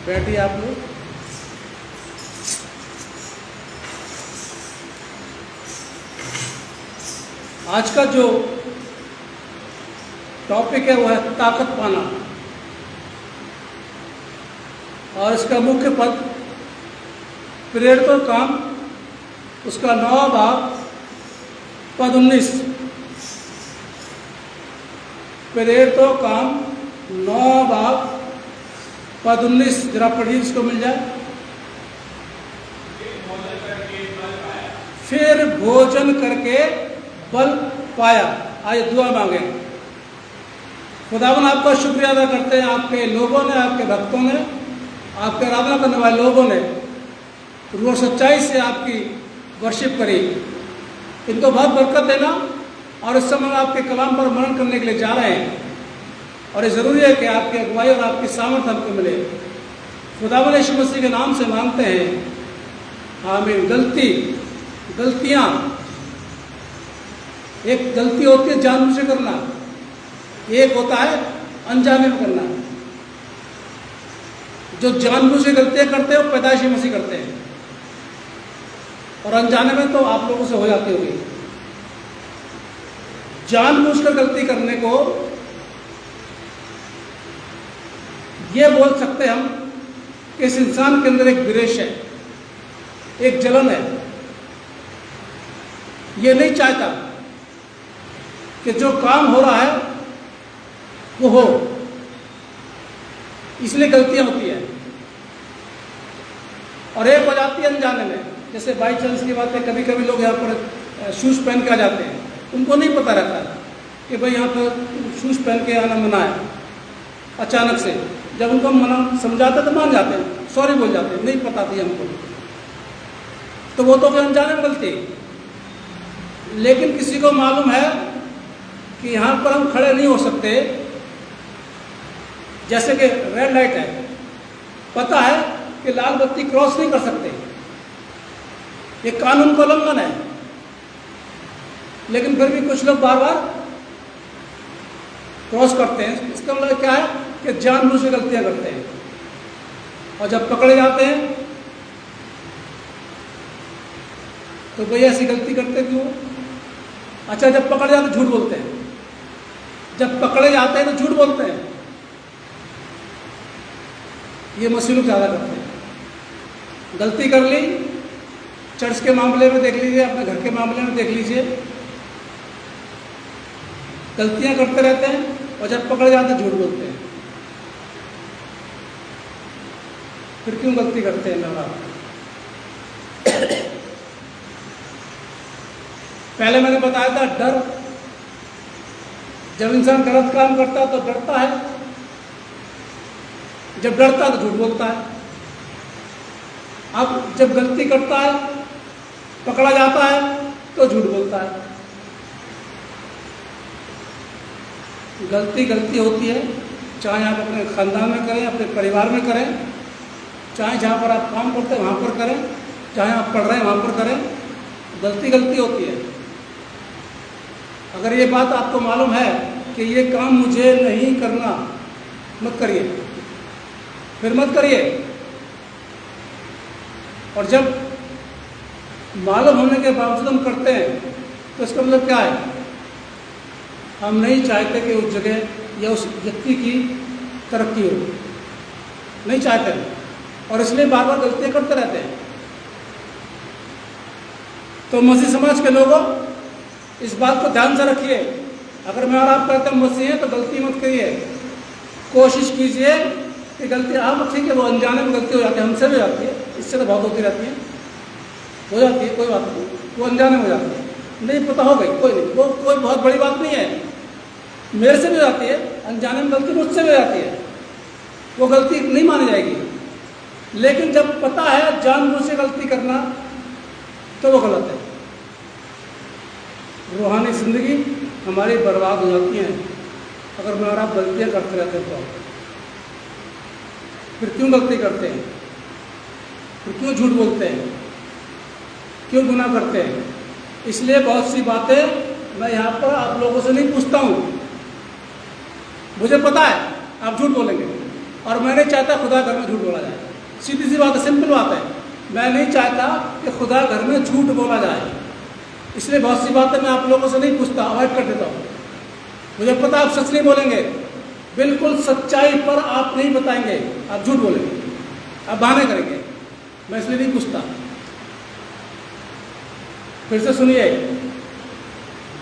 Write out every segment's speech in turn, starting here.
बैठिए आप लोग। आज का जो टॉपिक है वो है ताकत पाना, और इसका मुख्य पद प्रेरितों काम, उसका 9वां भाग पद 19। प्रेरितों काम 9वां भाग पद 19, जरा पढ़िए, इसको मिल जाए। फिर भोजन करके बल पाया। आइए दुआ मांगे। खुदावन आपका शुक्रिया अदा करते हैं, आपके लोगों ने, आपके भक्तों ने, आपके आराधना करने वाले लोगों ने रूह सच्चाई से आपकी वर्शिप करी। इनको बहुत बरकत देना, और इस समय आपके कलाम पर मनन करने के लिए जा रहे हैं, और ये ज़रूरी है कि आपकी अगुवाई और आपकी सामर्थ हमको मिले। खुदावन यीशु मसीह के नाम से मांगते हैं, आमीन। गलतियाँ, एक गलती होती है जानबूझ के करना, एक होता है अनजाने में करना। जो जानबूझ के गलतियाँ करते हैं वो पैदाइशी मसीह करते हैं, और अनजाने में तो आप लोगों से हो जाती होगी। जानबूझकर गलती करने को ये बोल सकते हैं हम कि इस इंसान के अंदर एक विरेश है, एक जलन है। ये नहीं चाहता कि जो काम हो रहा है वो हो, इसलिए गलतियां होती हैं। और एक हो जाती है अनजाने में, जैसे बाई चांस की बात है, कभी कभी लोग यहाँ पर शूज़ पहन के आ जाते हैं, उनको नहीं पता रहता कि भाई यहाँ पर शूज़ पहन के आना मना है। अचानक से जब उनको मना समझाते तो मान जाते हैं, सॉरी बोल जाते हैं, नहीं पता थी हमको, तो वो तो अनजाने में गलती। लेकिन किसी को मालूम है कि यहाँ पर हम खड़े नहीं हो सकते, जैसे कि रेड लाइट है, पता है कि लाल बत्ती क्रॉस नहीं कर सकते, ये कानून का उल्लंघन है, लेकिन फिर भी कुछ लोग बार बार क्रॉस करते हैं। इसका मतलब क्या है कि जानबूझ के गलतियां करते हैं, और जब पकड़े जाते हैं तो भैया ऐसी गलती करते क्यों? अच्छा, जब पकड़े जाते झूठ बोलते हैं, जब पकड़े जाते हैं तो झूठ बोलते हैं। ये मसीह लोग ज़्यादा करते हैं। गलती कर ली, चर्च के मामले में देख लीजिए, अपने घर के मामले में देख लीजिए, गलतियां करते रहते हैं, और जब पकड़े जाते हैं झूठ बोलते हैं। फिर क्यों गलती करते हैं मेरा? पहले मैंने बताया था डर। जब इंसान गलत काम करता है तो डरता है, जब डरता है तो झूठ बोलता है। अब जब गलती करता है, पकड़ा जाता है, तो झूठ बोलता है। गलती होती है, चाहे आप अपने खानदान में करें, अपने परिवार में करें, चाहे जहाँ पर आप काम करते हैं वहाँ पर करें, चाहे आप पढ़ रहे हैं वहाँ पर करें, गलती होती है। अगर ये बात आपको मालूम है कि ये काम मुझे नहीं करना, मत करिए, फिर मत करिए। और जब मालूम होने के बावजूद हम करते हैं तो इसका मतलब क्या है? हम नहीं चाहते कि उस जगह या उस व्यक्ति की तरक्की हो, नहीं चाहते, और इसलिए बार बार गलतियाँ करते रहते हैं। तो मसीह समाज के लोगों, इस बात को ध्यान से रखिए। अगर मैं और आप कहते हैं मसीह हैं तो गलती मत करिए। कोशिश कीजिए कि गलती, आप ठीक है, वो अनजाने में गलती हो जाती है, हमसे भी हो जाती है, इससे तो बहुत होती रहती है, हो जाती है, कोई बात नहीं, वो अनजाने में हो जाती है, नहीं पता हो गई, कोई नहीं, वो कोई बहुत बड़ी बात नहीं है। मेरे से भी हो जाती है, अनजाने में गलती मुझसे भी हो जाती है, वो गलती नहीं मानी जाएगी। लेकिन जब पता है जानबूझ से गलती करना, तो वो गलत है। रूहानी ज़िंदगी हमारी बर्बाद हो जाती है अगर मैं और आप गलतियाँ करते रहते हैं। तो फिर क्यों गलती करते हैं? फिर क्यों झूठ बोलते हैं? क्यों गुनाह करते हैं? इसलिए बहुत सी बातें मैं यहाँ पर आप लोगों से नहीं पूछता हूँ। मुझे पता है आप झूठ बोलेंगे, और मैं नहीं चाहता खुदा घर में झूठ बोला जाए। सीधी सी बात है, सिंपल बात है। मैं नहीं चाहता कि खुदा घर में झूठ बोला जाए। इसलिए बहुत सी बातें मैं आप लोगों से नहीं पूछता, अवॉइड कर देता हूँ। मुझे पता आप सच नहीं बोलेंगे, बिल्कुल सच्चाई पर आप नहीं बताएंगे, आप झूठ बोलेंगे, आप बहाने करेंगे। मैं इसलिए नहीं पूछता। फिर से सुनिए,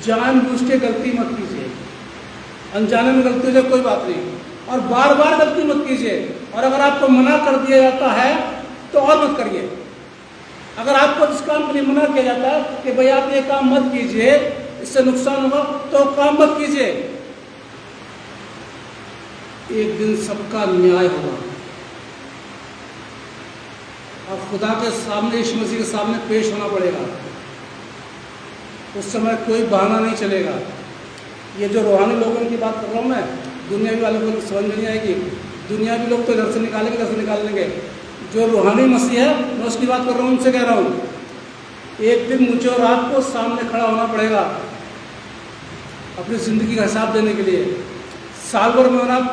जानबूझ के गलती मत कीजिए। अनजाने में गलती हो जाए कोई बात नहीं, और बार बार गलती मत कीजिए। और अगर आपको मना कर दिया जाता है तो और मत करिए। अगर आपको इस काम के लिए मना किया जाता है कि भाई आप ये काम मत कीजिए, इससे नुकसान होगा, तो काम मत कीजिए। एक दिन सबका न्याय होगा और खुदा के सामने, यीशु मसीह के सामने पेश होना पड़ेगा। उस समय कोई बहाना नहीं चलेगा। ये जो रूहानी लोगों की बात कर रहा हूँ मैं, दुनियावी वालों को समझ में नहीं आएगी। दुनियावी लोग तो इधर से निकालेंगे, इधर से निकाल लेंगे। जो रूहानी मसीह है, मैं उसकी बात कर रहा हूँ, उनसे कह रहा हूँ, एक दिन मुझे और आपको सामने खड़ा होना पड़ेगा अपनी ज़िंदगी का हिसाब देने के लिए। साल भर में आप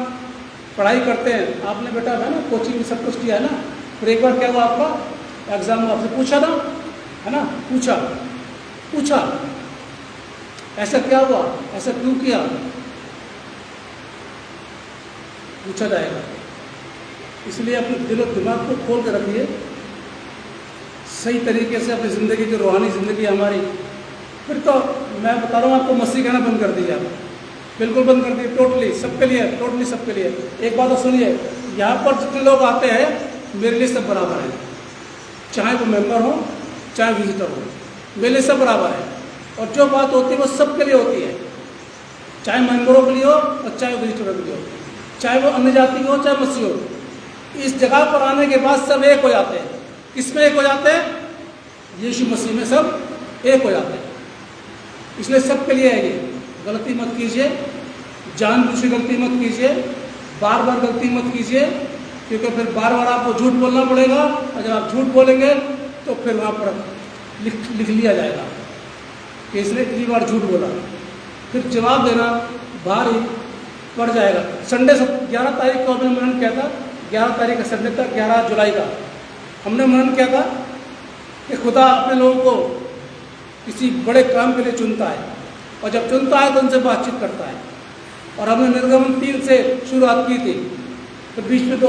पढ़ाई करते हैं, आपने बेटा है ना कोचिंग में सब कुछ किया है ना, फिर एक बार क्या हुआ आपका एग्ज़ाम में आपसे पूछा था, है ना, पूछा ऐसा क्या हुआ, ऐसा क्यों किया, पूछा जाएगा। इसलिए अपने दिल और दिमाग को खोल कर रखिए, सही तरीके से अपनी ज़िंदगी की रूहानी ज़िंदगी हमारी। फिर तो मैं बता रहा हूँ आपको, मसीह कहना बंद कर दीजिए आप, बिल्कुल बंद कर दीजिए, टोटली सबके लिए, टोटली सबके लिए। एक बात तो सुनिए, यहाँ पर जितने लोग आते हैं मेरे लिए सब बराबर है, चाहे वो मेंबर हो चाहे विजिटर हो, मेरे लिए सब बराबर है। और जो बात होती है वो सबके लिए होती है, चाहे मेंबरों के लिए हो और चाहे विजिटरों के लिए हो, चाहे वो अन्य जाति के हो चाहे मसीह हो। इस जगह पर आने के बाद सब एक हो जाते हैं। किसमें एक हो जाते हैं? यीशु मसीह में सब एक हो जाते हैं। इसलिए सबके लिए है ये। गलती मत कीजिए, जानबूझ के गलती मत कीजिए, बार बार गलती मत कीजिए, क्योंकि फिर बार बार आपको झूठ बोलना पड़ेगा। और जब आप झूठ बोलेंगे तो फिर वहाँ पर लिख लिया जाएगा कि इसने इतनी बार झूठ बोला, फिर जवाब देना भारी पड़ जाएगा। संडे 11 तारीख को हमने मनन किया था, 11 तारीख का संडे था, 11 जुलाई का हमने मनन किया था कि खुदा अपने लोगों को किसी बड़े काम के लिए चुनता है, और जब चुनता है तो उनसे बातचीत करता है। और हमने निर्गमन 3 से शुरुआत की थी, तो बीच में दो